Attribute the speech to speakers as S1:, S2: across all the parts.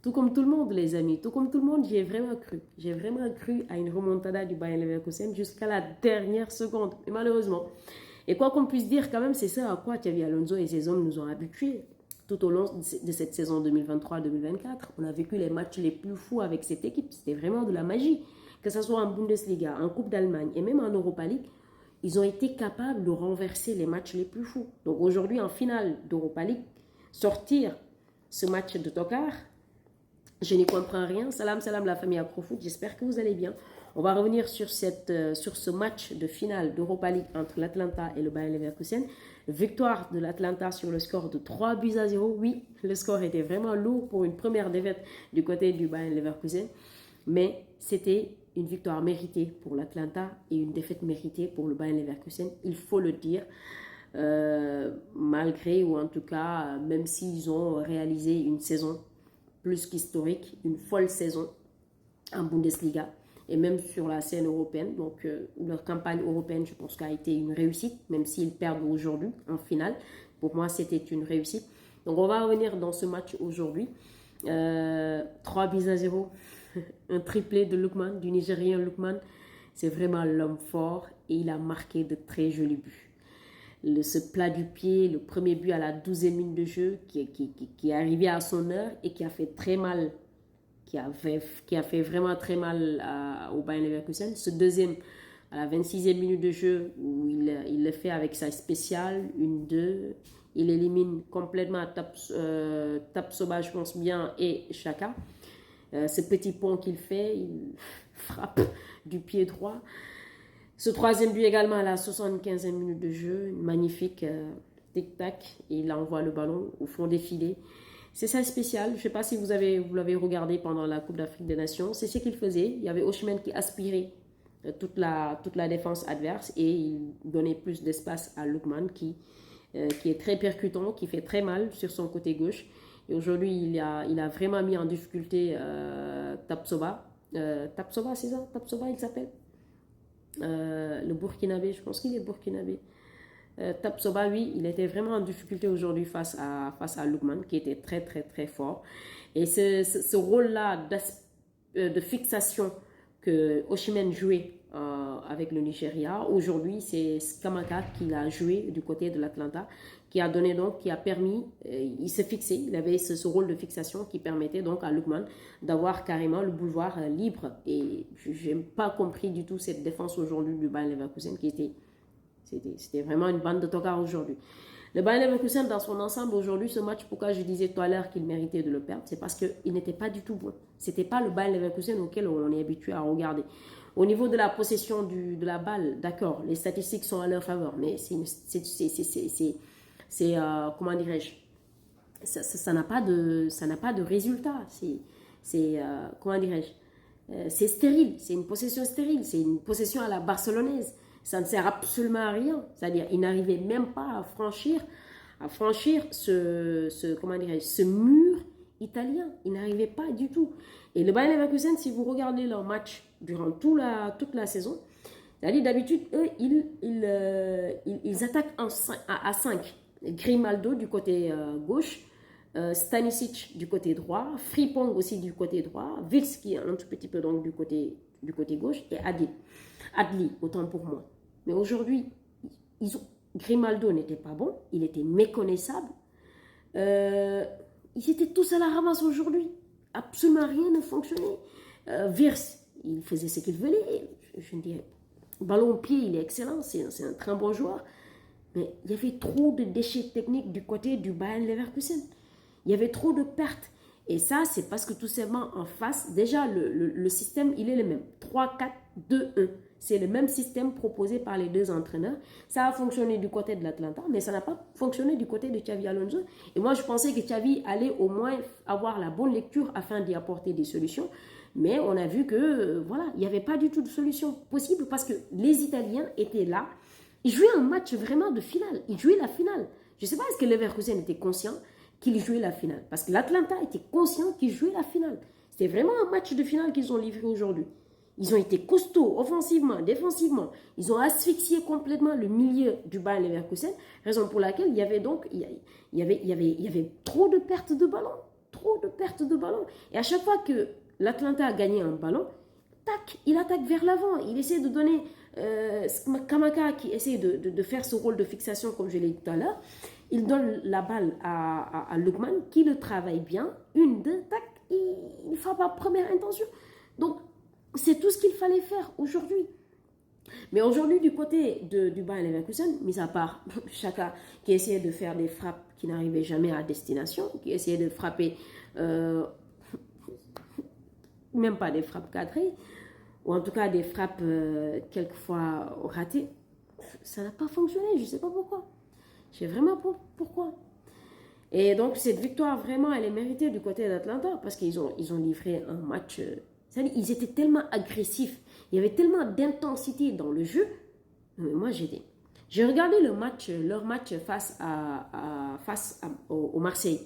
S1: tout comme tout le monde, les amis, tout comme tout le monde, j'y ai vraiment cru. J'ai vraiment cru à une remontada du Bayer Leverkusen jusqu'à la dernière seconde. Et malheureusement. Et quoi qu'on puisse dire, quand même, c'est ça à quoi Xavi Alonso et ses hommes nous ont habitués. Tout au long de cette saison 2023-2024, on a vécu les matchs les plus fous avec cette équipe. C'était vraiment de la magie. Que ce soit en Bundesliga, en Coupe d'Allemagne et même en Europa League, ils ont été capables de renverser les matchs les plus fous. Donc aujourd'hui, en finale d'Europa League, sortir ce match de tocard, je n'y comprends rien. Salam, salam la famille Acrofoot, j'espère que vous allez bien. On va revenir sur ce match de finale d'Europa League entre l'Atlanta et le Bayer Leverkusen. Victoire de l'Atlanta sur le score de 3-0. Oui, le score était vraiment lourd pour une première défaite du côté du Bayer Leverkusen. Mais c'était une victoire méritée pour l'Atlanta et une défaite méritée pour le Bayer Leverkusen. Il faut le dire. Malgré, ou en tout cas, même s'ils ont réalisé une saison plus qu'historique, une folle saison en Bundesliga et même sur la scène européenne. Donc, leur campagne européenne, je pense qu'a été une réussite, même s'ils perdent aujourd'hui en finale. Pour moi, c'était une réussite. Donc, on va revenir dans ce match aujourd'hui. 3-0, un triplé de Lookman, du Nigérien Lookman. C'est vraiment l'homme fort et il a marqué de très jolis buts. Ce plat du pied, le premier but à la 12e minute de jeu qui est arrivé à son heure et qui a fait très mal, qui a fait vraiment très mal au Bayer Leverkusen. Ce deuxième à la 26e minute de jeu où il le fait avec sa spéciale, 1-2, il élimine complètement Tapsoba, je pense bien, et Xhaka. Ce petit pont qu'il fait, il frappe du pied droit. Ce troisième but également à la 75e minute de jeu, magnifique tic-tac, et il envoie le ballon au fond des filets. C'est ça spécial, je ne sais pas si vous l'avez regardé pendant la Coupe d'Afrique des Nations, c'est ce qu'il faisait. Il y avait Osimhen qui aspirait toute la défense adverse et il donnait plus d'espace à Lookman qui est très percutant, qui fait très mal sur son côté gauche. Et aujourd'hui, il a vraiment mis en difficulté Tapsoba. Tapsoba, c'est ça? Tapsoba, il s'appelle le Burkinabé, je pense qu'il est Burkinabé. Tapsoba, oui, il était vraiment en difficulté aujourd'hui face à Lookman, qui était très, très, très fort. Et ce rôle-là de fixation que Osimhen jouait avec le Nigeria, aujourd'hui, c'est Skamaka qui l'a joué du côté de l'Atlanta, qui a permis, il s'est fixé, il avait ce rôle de fixation qui permettait donc à Lookman d'avoir carrément le boulevard libre. Et je n'ai pas compris du tout cette défense aujourd'hui du Bayer Leverkusen c'était vraiment une bande de tocards aujourd'hui. Le Bayer Leverkusen dans son ensemble aujourd'hui, ce match, pourquoi je disais tout à l'heure qu'il méritait de le perdre, c'est parce qu'il n'était pas du tout bon. C'était pas le Bayer Leverkusen auquel on est habitué à regarder. Au niveau de la possession de la balle, d'accord, les statistiques sont à leur faveur, mais comment dirais-je, ça n'a pas de résultat. Comment dirais-je, c'est stérile, c'est une possession stérile, c'est une possession à la barcelonaise. Ça ne sert absolument à rien. C'est-à-dire, il n'arrivait même pas à franchir ce mur italien. Il n'arrivait pas du tout. Et le Bayer Leverkusen, si vous regardez leur match durant toute la saison, c'est-à-dire d'habitude, eux, ils attaquent à 5. Grimaldo du côté gauche, Stanisic du côté droit, Frimpong aussi du côté droit, Wirtz qui est un tout petit peu donc du côté gauche, et Adli, autant pour moi. Mais aujourd'hui, Grimaldo n'était pas bon, il était méconnaissable. Ils étaient tous à la ramasse aujourd'hui. Absolument rien ne fonctionnait. Wirtz, il faisait ce qu'il voulait. Je dirais, ballon au pied, il est excellent, c'est un très bon joueur. Mais il y avait trop de déchets techniques du côté du Bayer Leverkusen. Il y avait trop de pertes. Et ça, c'est parce que tout simplement en face, déjà le système, il est le même. 3-4-2-1. C'est le même système proposé par les deux entraîneurs. Ça a fonctionné du côté de l'Atlanta, mais ça n'a pas fonctionné du côté de Xavi Alonso. Et moi, je pensais que Xavi allait au moins avoir la bonne lecture afin d'y apporter des solutions. Mais on a vu que, voilà, il n'y avait pas du tout de solution possible parce que les Italiens étaient là. Ils jouaient un match vraiment de finale. Ils jouaient la finale. Je ne sais pas est-ce que Leverkusen était conscient qu'ils jouaient la finale. Parce que l'Atlanta était conscient qu'ils jouaient la finale. C'était vraiment un match de finale qu'ils ont livré aujourd'hui. Ils ont été costauds, offensivement, défensivement. Ils ont asphyxié complètement le milieu du Bayer Leverkusen, raison pour laquelle il y avait trop de pertes de ballon. trop de pertes de ballon. Et à chaque fois que l'Atlanta a gagné un ballon, tac, il attaque vers l'avant. Il essaie de donner Kamaka qui essaie de faire ce rôle de fixation, comme je l'ai dit tout à l'heure. Il donne la balle à Lookman qui le travaille bien. Une, deux, tac, il frappe à première intention. Donc, c'est tout ce qu'il fallait faire aujourd'hui. Mais aujourd'hui, du côté du Bayer Leverkusen, mis à part Chaka qui essayait de faire des frappes qui n'arrivaient jamais à destination, qui essayait de frapper, même pas des frappes cadrées, ou en tout cas des frappes quelquefois ratées, ça n'a pas fonctionné, je ne sais pas pourquoi. Je sais vraiment pas pourquoi. Et donc, cette victoire, vraiment, elle est méritée du côté d'Atlanta parce qu'ils ont livré un match. C'est-à-dire, ils étaient tellement agressifs. Il y avait tellement d'intensité dans le jeu. Mais moi, j'ai regardé leur match face au Marseille.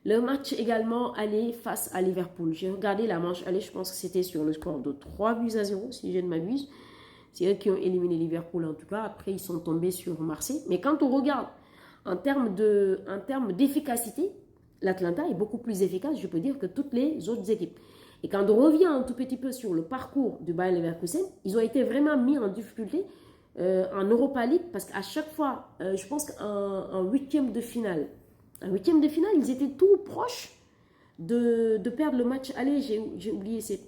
S1: Le match également allé face à Liverpool. J'ai regardé la manche aller, je pense que c'était sur le score de 3-0, si je ne m'abuse. C'est eux qui ont éliminé Liverpool en tout cas. Après, ils sont tombés sur Marseille. Mais quand on regarde en termes d'efficacité, l'Atlanta est beaucoup plus efficace, je peux dire, que toutes les autres équipes. Et quand on revient un tout petit peu sur le parcours du Bayer Leverkusen, ils ont été vraiment mis en difficulté en Europa League parce qu'à chaque fois, je pense qu'en huitième de finale, ils étaient tout proches de perdre le match. Allez, j'ai oublié, c'est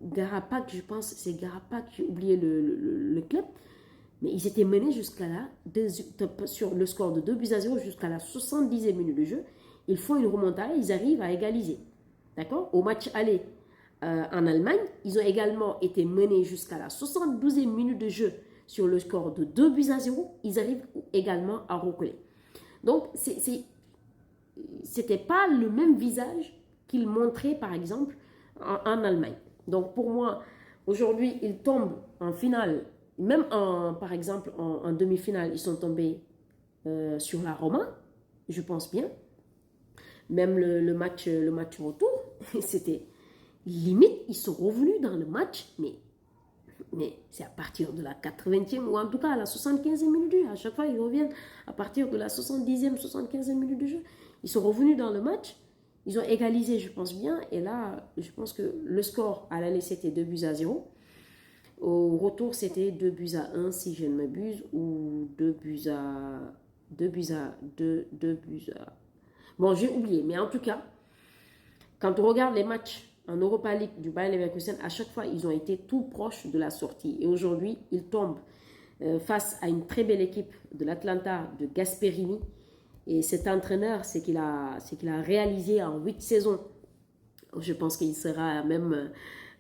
S1: Garapak, je pense, c'est Garapak, j'ai oublié le club. Mais ils étaient menés jusqu'à là, sur le score de 2-0 jusqu'à la 70e minute de jeu. Ils font une remontada, ils arrivent à égaliser. D'accord? Au match aller en Allemagne, ils ont également été menés jusqu'à la 72e minute de jeu sur le score de 2-0. Ils arrivent également à recoller. Donc, c'était pas le même visage qu'ils montraient, par exemple, en Allemagne. Donc, pour moi, aujourd'hui, ils tombent en finale. Même par exemple en demi-finale, ils sont tombés sur la Roma, je pense bien. Même le match retour, c'était limite, ils sont revenus dans le match, mais c'est à partir de la 80e ou en tout cas à la 75e minute de jeu. À chaque fois, ils reviennent à partir de la 70e, 75e minute de jeu. Ils sont revenus dans le match, ils ont égalisé, je pense bien, et là, je pense que le score à l'aller, c'était 2-0. Au retour, c'était 2-1, si je ne m'abuse, ou 2 buts à... Bon, j'ai oublié, mais en tout cas, quand on regarde les matchs en Europa League du Bayer Leverkusen, à chaque fois, ils ont été tout proches de la sortie. Et aujourd'hui, ils tombent face à une très belle équipe de l'Atlanta de Gasperini. Et cet entraîneur, c'est qu'il a réalisé en 8 saisons. Je pense qu'il sera même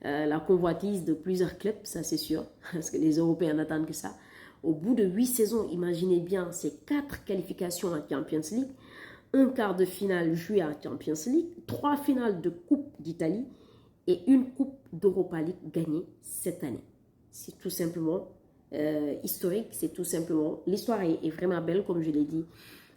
S1: la convoitise de plusieurs clubs, ça c'est sûr, parce que les Européens n'attendent que ça. Au bout de 8 saisons, imaginez bien, c'est 4 qualifications à Champions League, un quart de finale joué à Champions League, 3 finales de Coupe d'Italie et une Coupe d'Europa League gagnée cette année. C'est tout simplement historique, c'est tout simplement... L'histoire est vraiment belle, comme je l'ai dit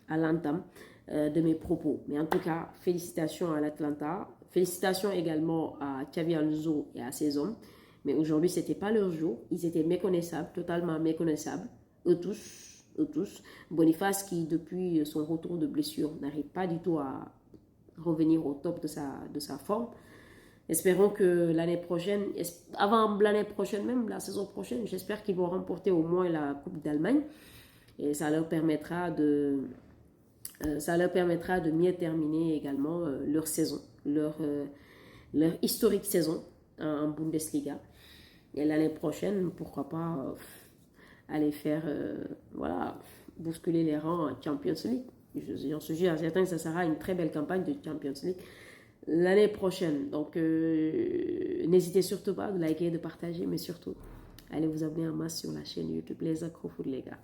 S1: à l'entame de mes propos. Mais en tout cas, félicitations à l'Atlanta. Félicitations également à Xabi Alonso et à ses hommes. Mais aujourd'hui, ce n'était pas leur jour. Ils étaient méconnaissables, totalement méconnaissables. Eux tous. Boniface qui, depuis son retour de blessure, n'arrive pas du tout à revenir au top de sa forme. Espérons que l'année prochaine, avant l'année prochaine même, la saison prochaine, j'espère qu'ils vont remporter au moins la Coupe d'Allemagne. Et ça leur permettra de mieux terminer également leur saison, leur historique saison en Bundesliga. Et l'année prochaine, pourquoi pas aller faire, bousculer les rangs en Champions League. J'en suis certain que ça sera une très belle campagne de Champions League l'année prochaine. Donc, n'hésitez surtout pas de liker, de partager, mais surtout, allez vous abonner en masse sur la chaîne YouTube Les Accros Foot, les gars.